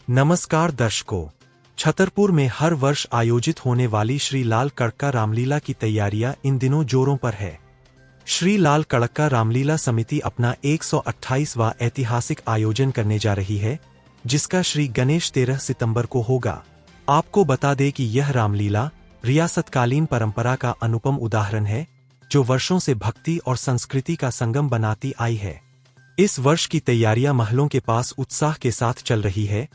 नमस्कार दर्शकों, छतरपुर में हर वर्ष आयोजित होने वाली श्री लाल कड़क्का रामलीला की तैयारियां इन दिनों जोरों पर है। श्री लाल कड़क्का रामलीला समिति अपना 128वां ऐतिहासिक आयोजन करने जा रही है, जिसका श्री गणेश 13 सितंबर को होगा। आपको बता दें कि यह रामलीला रियासतकालीन परंपरा का अनुपम उदाहरण है, जो वर्षों से भक्ति और संस्कृति का संगम बनाती आई है। इस वर्ष की तैयारियां महलों के पास उत्साह के साथ चल रही है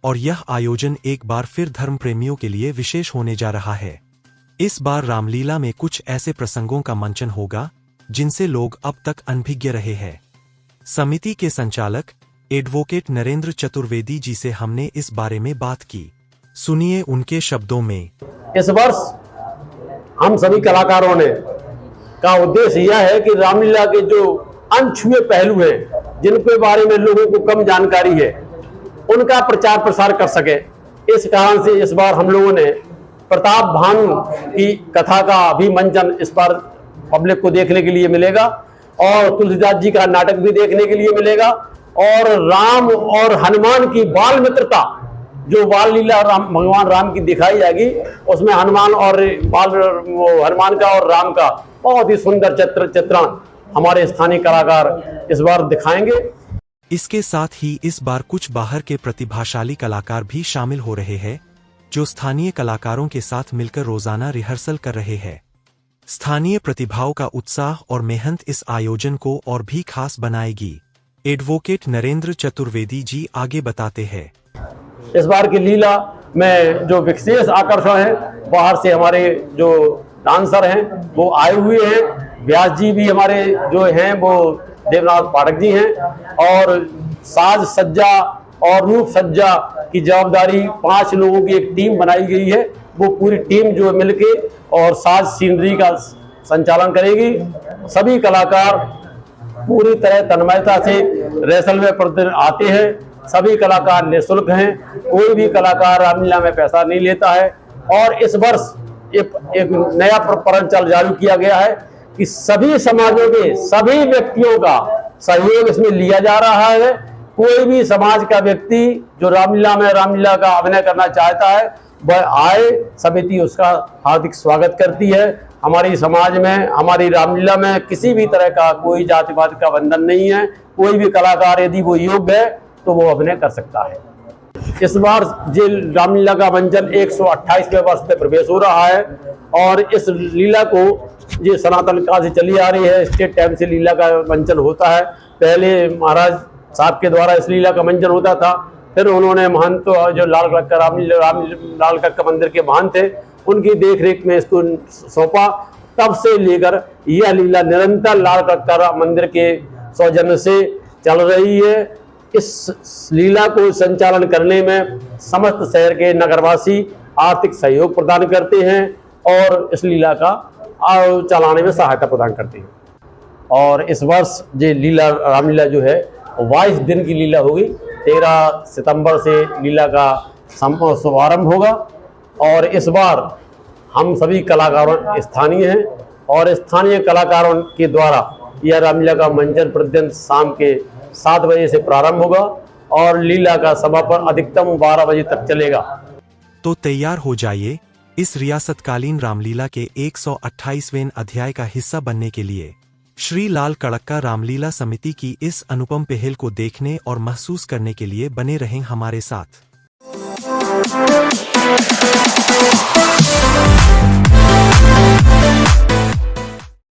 और यह आयोजन एक बार फिर धर्म प्रेमियों के लिए विशेष होने जा रहा है। इस बार रामलीला में कुछ ऐसे प्रसंगों का मंचन होगा जिनसे लोग अब तक अनभिज्ञ रहे हैं। समिति के संचालक एडवोकेट नरेंद्र चतुर्वेदी जी से हमने इस बारे में बात की। सुनिए उनके शब्दों में। इस वर्ष हम सभी कलाकारों ने का उद्देश्य यह है कि रामलीला के जो अनछुए पहलू हैं, जिनके बारे में लोगों को कम जानकारी है, उनका प्रचार प्रसार कर सके। इस कारण से इस बार हम लोगों ने प्रताप भानु की कथा का भी मंचन इस बार पब्लिक को देखने के लिए मिलेगा और तुलसीदास जी का नाटक भी देखने के लिए मिलेगा और राम और हनुमान की बाल मित्रता, जो बाल लीला भगवान राम की दिखाई जाएगी, उसमें हनुमान का और राम का बहुत ही सुंदर चित्रण हमारे स्थानीय कलाकार इस बार दिखाएंगे। इसके साथ ही इस बार कुछ बाहर के प्रतिभाशाली कलाकार भी शामिल हो रहे हैं, जो स्थानीय कलाकारों के साथ मिलकर रोजाना रिहर्सल कर रहे हैं। स्थानीय प्रतिभाओं का उत्साह और मेहनत इस आयोजन को और भी खास बनाएगी। एडवोकेट नरेंद्र चतुर्वेदी जी आगे बताते हैं। इस बार की लीला में जो विशेष आकर्षण है, बाहर से हमारे जो डांसर हैं वो आए हुए हैं। व्यास जी भी हमारे जो हैं वो देवनाथ पाठक जी हैं और साज सज्जा और रूप सज्जा की जवाबदारी 5 लोगों की एक टीम बनाई गई है। वो पूरी टीम जो मिलके और साज सीनरी का संचालन करेगी। सभी कलाकार पूरी तरह तन्मयता से रिहर्सल में प्रतिदिन आते हैं। सभी कलाकार निःशुल्क हैं, कोई भी कलाकार रामलीला में पैसा नहीं लेता है। और इस वर्ष एक नया प्रचलन चालू किया गया है कि सभी समाजों के सभी व्यक्तियों का सहयोग इसमें लिया जा रहा है। कोई भी समाज का व्यक्ति जो रामलीला का अभिनय करना चाहता है वह आए, समिति उसका हार्दिक स्वागत करती है। हमारी समाज में, हमारी रामलीला में किसी भी तरह का कोई जातिवाद का बंधन नहीं है। कोई भी कलाकार यदि वो योग्य है तो वो अभिनय कर सकता है। इस बार जो रामलीला का मंचन 128वें वर्ष में प्रवेश हो रहा है और इस लीला को ये सनातन काल से चली आ रही है। स्टेट टाइम से लीला का मंचन होता है। पहले महाराज साहब के द्वारा इस लीला का मंचन होता था, फिर उन्होंने महंत जो लाल कड़क्का मंदिर के महंत थे, उनकी देखरेख में इसको सौंपा। तब से लेकर यह लीला निरंतर लाल कड़क्का मंदिर के सौजन्य से चल रही है। इस लीला को संचालन करने में समस्त शहर के नगरवासी आर्थिक सहयोग प्रदान करते हैं और इस लीला का चलाने में सहायता प्रदान करते हैं। और इस वर्ष ये लीला रामलीला जो है 22 दिन की लीला होगी। 13 सितंबर से लीला का शुभारंभ होगा और इस बार हम सभी कलाकारों स्थानीय हैं और स्थानीय कलाकारों के द्वारा यह रामलीला का मंचन प्रतिदिन शाम के 7 बजे से प्रारंभ होगा और लीला का समापन अधिकतम 12 बजे तक चलेगा। तो तैयार हो जाइए इस रियासतकालीन रामलीला के 128वें अध्याय का हिस्सा बनने के लिए। श्री लाल कड़क्का रामलीला समिति की इस अनुपम पहल को देखने और महसूस करने के लिए बने रहें हमारे साथ।